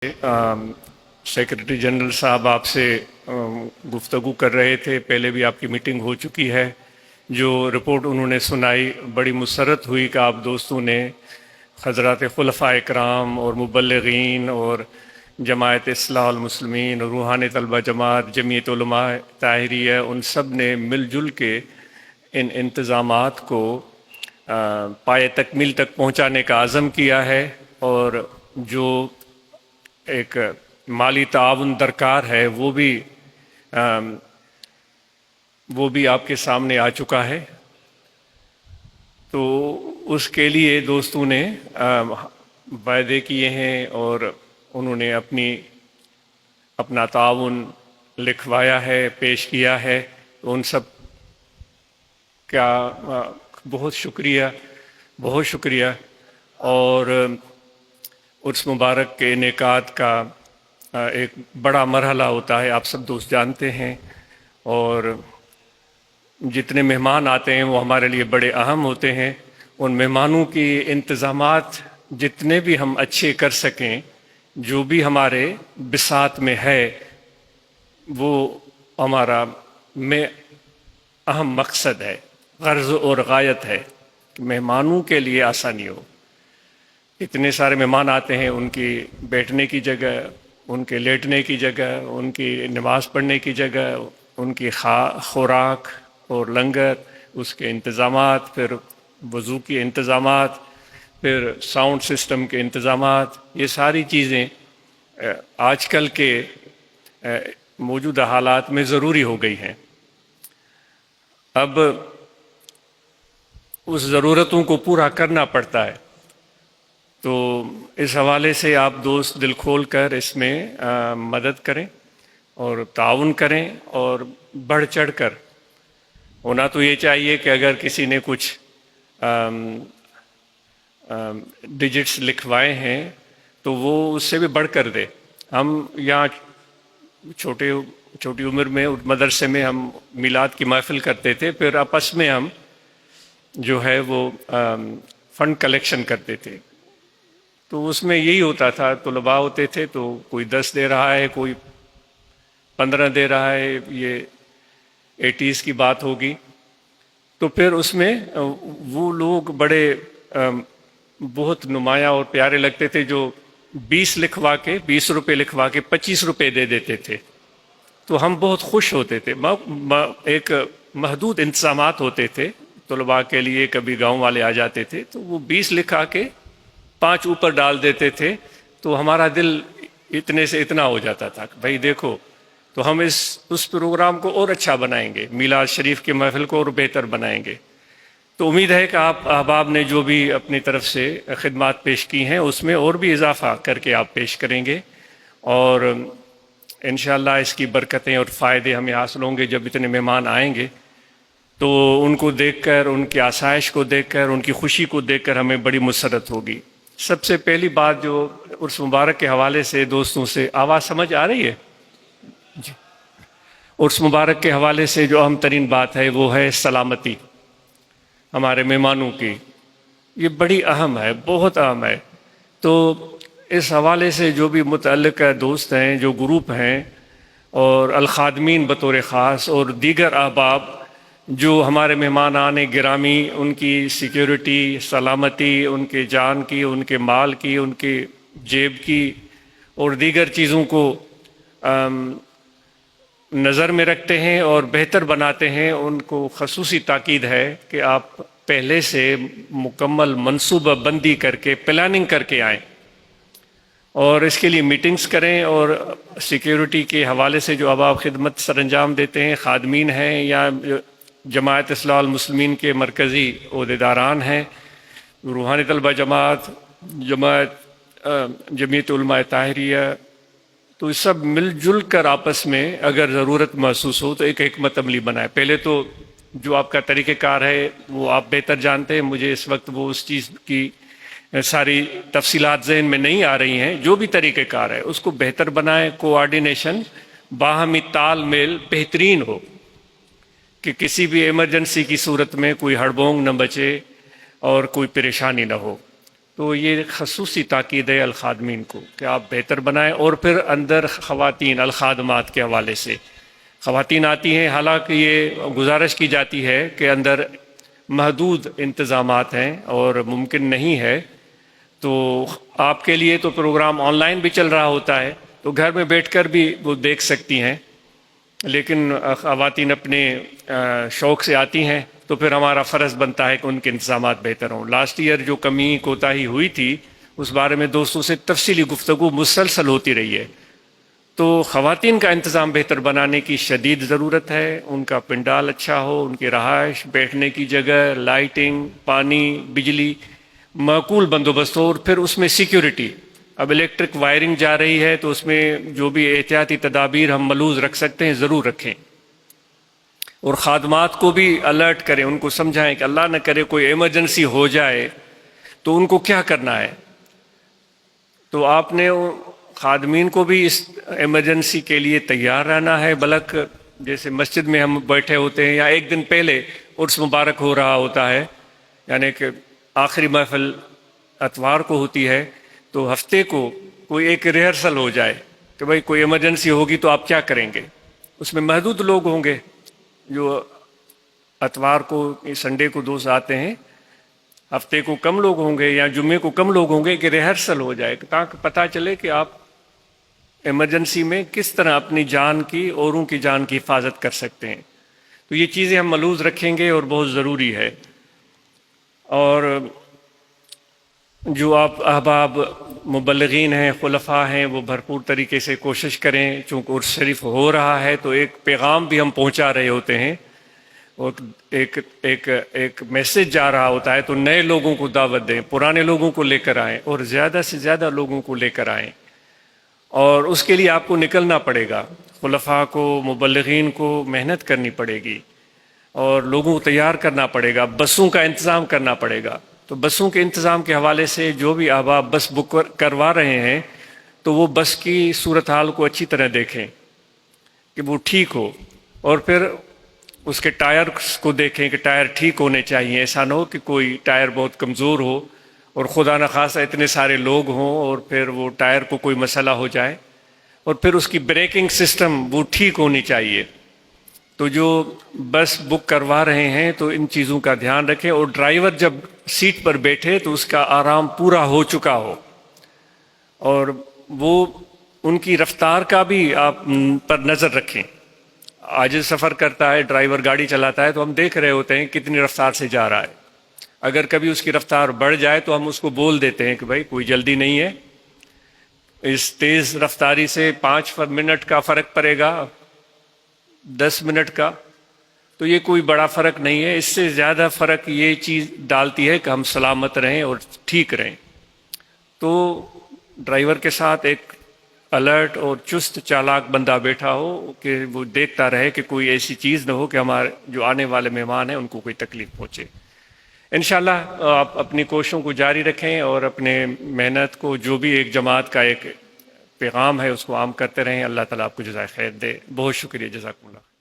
Secretary general साहब आपसे गुफ्तगू कर रहे थे, पहले भी आपकी मीटिंग हो चुकी है। जो रिपोर्ट उन्होंने सुनाई बड़ी मुसर्रत हुई कि आप दोस्तों ने हज़रात खुलफ़ाए इकराम और मुबल्लिगीन और जमायत इस्लाहुल मुस्लिमीन और रूहानी तलबा जमात, जमीयत उलमा ताहिरिया, उन सब ने मिलजुल के इन इंतज़ामात को पाए तकमील तक पहुँचाने का आज़म किया है। और जो एक माली ताउन दरकार है वो भी आपके सामने आ चुका है। तो उसके लिए दोस्तों ने वायदे किए हैं और उन्होंने अपना ताउन लिखवाया है, पेश किया है। तो उन सब का बहुत शुक्रिया। और उर्स मुबारक के इनेकाद का एक बड़ा मरहला होता है, आप सब दोस्त जानते हैं। और जितने मेहमान आते हैं वो हमारे लिए बड़े अहम होते हैं। उन मेहमानों की इंतज़ामात जितने भी हम अच्छे कर सकें, जो भी हमारे बिसात में है, वो हमारा में अहम मकसद है, गर्ज़ और गायत है कि मेहमानों के लिए आसानी हो। इतने सारे मेहमान आते हैं, उनकी बैठने की जगह, उनके लेटने की जगह, उनकी नमाज़ पढ़ने की जगह, उनकी खुराक और लंगर, उसके इंतज़ामात, फिर वज़ू के इंतज़ामात, फिर साउंड सिस्टम के इंतज़ामात, ये सारी चीज़ें आजकल के मौजूदा हालात में ज़रूरी हो गई हैं। अब उस ज़रूरतों को पूरा करना पड़ता है। तो इस हवाले से आप दोस्त दिल खोल कर इसमें मदद करें और ताउन करें। और बढ़ चढ़ कर होना तो ये चाहिए कि अगर किसी ने कुछ डिजिट्स लिखवाए हैं तो वो उससे भी बढ़ कर दे। हम यहाँ छोटी उम्र में मदरसे में हम मिलाद की महफिल करते थे, फिर आपस में हम जो है वो फ़ंड कलेक्शन करते थे। तो उसमें यही होता था, तलबा होते थे तो कोई 10 दे रहा है, कोई 15 दे रहा है, ये 80s की बात होगी। तो फिर उसमें वो लोग बड़े बहुत नुमाया और प्यारे लगते थे जो 20 रुपए लिखवा के 25 रुपए दे देते थे। तो हम बहुत खुश होते थे। एक महदूद इंतज़ामात होते थे तलबा के लिए, कभी गांव वाले आ जाते थे तो वो 20 लिखा के 5 ऊपर डाल देते थे। तो हमारा दिल इतने से इतना हो जाता था कि भाई देखो, तो हम उस प्रोग्राम को और अच्छा बनाएंगे, मीलाद शरीफ की महफिल को और बेहतर बनाएंगे। तो उम्मीद है कि आप अहबाब ने जो भी अपनी तरफ से खिदमात पेश की हैं उसमें और भी इजाफा करके आप पेश करेंगे। और इंशाअल्लाह इसकी बरकतें और फ़ायदे हमें हासिल होंगे। जब इतने मेहमान आएंगे तो उनको देखकर, उनकी आसाइश को देखकर, उनकी खुशी को देखकर हमें बड़ी मुसरत होगी। सबसे पहली बात जो उर्स मुबारक के हवाले से दोस्तों से, आवाज़ समझ आ रही है जी? उर्स मुबारक के हवाले से जो अहम तरीन बात है वो है सलामती हमारे मेहमानों की। ये बड़ी अहम है, बहुत अहम है। तो इस हवाले से जो भी मुतअल्लिक़ दोस्त हैं, जो ग्रुप हैं, और अल-खादमीन बतौर ख़ास, और दीगर अहबाब जो हमारे मेहमान आने गिरामी, उनकी सिक्योरिटी, सलामती, उनके जान की, उनके माल की, उनके जेब की और दीगर चीज़ों को नज़र में रखते हैं और बेहतर बनाते हैं, उनको ख़ुसूसी ताकीद है कि आप पहले से मुकम्मल मनसूबा बंदी करके, प्लानिंग करके आएँ और इसके लिए मीटिंग्स करें। और सिक्योरिटी के हवाले से जो अब आप खिदमत सरअंजाम देते हैं, खादमीन हैं या जमायत इस्लाहुल मुस्लिमीन के मरकज़ी ओहदेदारान हैं, रूहानी तलबा जमात, जमीयत उलमा ताहिरिया, तो सब मिलजुल कर आपस में अगर ज़रूरत महसूस हो तो एक हिकमत अमली बनाए। पहले तो जो आपका तरीक़ेकार है वो आप बेहतर जानते हैं, मुझे इस वक्त वो उस चीज़ की सारी तफसीलात ज़हन में नहीं आ रही हैं। जो भी तरीक़ेकार है उसको बेहतर बनाएं, कोऑर्डिनेशन, बाहमी तालमेल बेहतरीन हो कि किसी भी इमरजेंसी की सूरत में कोई हड़बोंग न बचे और कोई परेशानी न हो। تو یہ خصوصی تاکید ہے الخادمین کو کہ آپ بہتر بنائیں. اور پھر اندر خواتین الخادمات کے حوالے سے خواتین آتی ہیں، حالانکہ یہ گزارش کی جاتی ہے کہ اندر محدود انتظامات ہیں اور ممکن نہیں ہے، تو آپ کے لیے تو پروگرام آن لائن بھی چل رہا ہوتا ہے، تو گھر میں بیٹھ کر بھی وہ دیکھ سکتی ہیں. لیکن خواتین اپنے شوق سے آتی ہیں تو پھر ہمارا فرض بنتا ہے کہ ان کے انتظامات بہتر ہوں. لاسٹ ایئر جو کمی کوتاہی ہوئی تھی اس بارے میں دوستوں سے تفصیلی گفتگو مسلسل ہوتی رہی ہے. تو خواتین کا انتظام بہتر بنانے کی شدید ضرورت ہے. ان کا پنڈال اچھا ہو، ان کی رہائش، بیٹھنے کی جگہ، لائٹنگ، پانی، بجلی، معقول بندوبست ہو. اور پھر اس میں سیکیورٹی. اب الیکٹرک وائرنگ جا رہی ہے تو اس میں جو بھی احتیاطی تدابیر ہم ملحوظ رکھ سکتے ہیں ضرور رکھیں. اور خادمات کو بھی الرٹ کریں، ان کو سمجھائیں کہ اللہ نہ کرے کوئی ایمرجنسی ہو جائے تو ان کو کیا کرنا ہے. تو آپ نے خادمین کو بھی اس ایمرجنسی کے لیے تیار رہنا ہے. بلک جیسے مسجد میں ہم بیٹھے ہوتے ہیں یا ایک دن پہلے عرس مبارک ہو رہا ہوتا ہے، یعنی کہ آخری محفل اتوار کو ہوتی ہے، تو ہفتے کو کوئی ایک ریہرسل ہو جائے کہ بھائی کوئی ایمرجنسی ہوگی تو آپ کیا کریں گے. اس میں محدود لوگ ہوں گے، جو اتوار کو سنڈے کو دوست آتے ہیں، ہفتے کو کم لوگ ہوں گے یا جمعے کو کم لوگ ہوں گے، کہ ریہرسل ہو جائے تاکہ پتہ چلے کہ آپ ایمرجنسی میں کس طرح اپنی جان کی، اوروں کی جان کی حفاظت کر سکتے ہیں. تو یہ چیزیں ہم ملحوظ رکھیں گے اور بہت ضروری ہے. اور جو آپ احباب مبلغین ہیں، خلفاء ہیں، وہ بھرپور طریقے سے کوشش کریں. چونکہ عرس شریف ہو رہا ہے تو ایک پیغام بھی ہم پہنچا رہے ہوتے ہیں اور ایک میسج جا رہا ہوتا ہے، تو نئے لوگوں کو دعوت دیں، پرانے لوگوں کو لے کر آئیں اور زیادہ سے زیادہ لوگوں کو لے کر آئیں. اور اس کے لیے آپ کو نکلنا پڑے گا. خلفاء کو، مبلغین کو محنت کرنی پڑے گی اور لوگوں کو تیار کرنا پڑے گا. بسوں کا انتظام کرنا پڑے گا. تو بسوں کے انتظام کے حوالے سے جو بھی احباب بس بک کروا رہے ہیں تو وہ بس کی صورتحال کو اچھی طرح دیکھیں کہ وہ ٹھیک ہو، اور پھر اس کے ٹائر کو دیکھیں کہ ٹائر ٹھیک ہونے چاہیے. ایسا نہ ہو کہ کوئی ٹائر بہت کمزور ہو اور خدا نخواستہ اتنے سارے لوگ ہوں اور پھر وہ ٹائر کو کوئی مسئلہ ہو جائے. اور پھر اس کی بریکنگ سسٹم وہ ٹھیک ہونی چاہیے. تو جو بس بک کروا رہے ہیں تو ان چیزوں کا دھیان رکھیں، اور ڈرائیور جب سیٹ پر بیٹھے تو اس کا آرام پورا ہو چکا ہو، اور وہ ان کی رفتار کا بھی آپ پر نظر رکھیں. آج سفر کرتا ہے ڈرائیور، گاڑی چلاتا ہے، تو ہم دیکھ رہے ہوتے ہیں کتنی رفتار سے جا رہا ہے. اگر کبھی اس کی رفتار بڑھ جائے تو ہم اس کو بول دیتے ہیں کہ بھائی کوئی جلدی نہیں ہے، اس تیز رفتاری سے 5 منٹ کا فرق پڑے گا، 10 منٹ کا، تو یہ کوئی بڑا فرق نہیں ہے. اس سے زیادہ فرق یہ چیز ڈالتی ہے کہ ہم سلامت رہیں اور ٹھیک رہیں. تو ڈرائیور کے ساتھ ایک الرٹ اور چست چالاک بندہ بیٹھا ہو کہ وہ دیکھتا رہے کہ کوئی ایسی چیز نہ ہو کہ ہمارے جو آنے والے مہمان ہیں ان کو کوئی تکلیف پہنچے. انشاءاللہ آپ اپنی کوششوں کو جاری رکھیں اور اپنے محنت کو، جو بھی ایک جماعت کا ایک پیغام ہے، اس کو عام کرتے رہیں. اللہ تعالیٰ آپ کو جزائے خیر دے. بہت شکریہ. جزاکم اللہ.